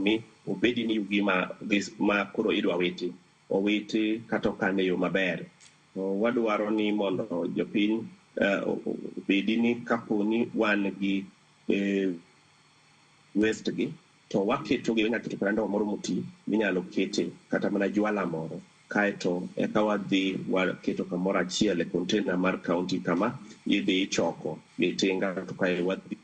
mi obedi ni yugi ma koro idwa owiti kata kane yo maber. Wadwaro ni mondo jopiny obedi ni kaponi wan gi waste gi to waketo gi nyaka kata ndo moro muti minyalo kete kata mana jwala moro kaeto eka wadhi waketo kamoro achiel e container mar county kama idhi ichoko gi tinga to kae wadhi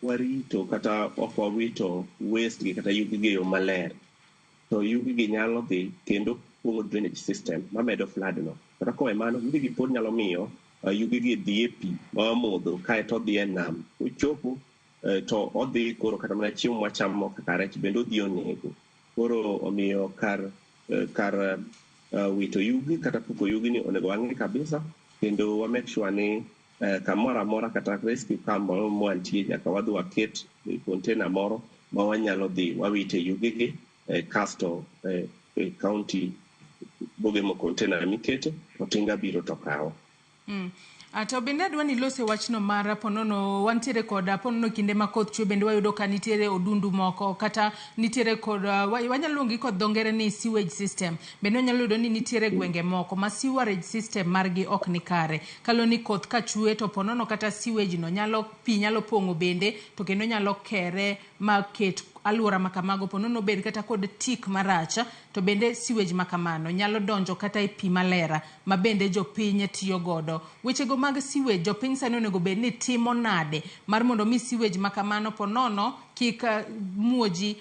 warito kata ok wawito waste gi kata yugi gi yo maler to yugi gi nyalo dhi kendo pongo drainage system mamedo flood no. Kata kowe mano yugi gi pod nyalo miyo yugi gi dhi e pi ma modho kaeto dhi e nam ochopo to odhi koro kata mana chiemo mwachamo kaka rech bende odhi onego. Koro omiyo kar wito yugi kata puko yugi ni onego wang'i kabisa kendo wa make sure ni kamoro amora kata rescue camp moro mwantie nyaka wadhi waket container moro ma wanyalo dhi wawite yugi gi kasto county bogemo container mikete to tinga biro to kawo. To bende adwa ni lose wachno mar ponono wantiere kod ponono kinde ma koth chwe bende wayudo ka nitiere odundu moko kata nitiere kod wanyalo luongi kod dhongere ni sewage system bende wanyalo yudo ni nitiere gwenge moko ma sewerage system margi ok ni kare kalo ni koth ka chwe to ponono kata sewage no pi nyalo pong'o bende to kendo nyalo kere maket alwora makamago ponono bed kata kod tik maracha to bende sewage makamano nyalo donjo kata e pi malera ma bende jopiny tiyo godo. Wechego mag sewage jopiny sani onego bed ni timo nade mar mondo mi sewage makamano ponono kik muoji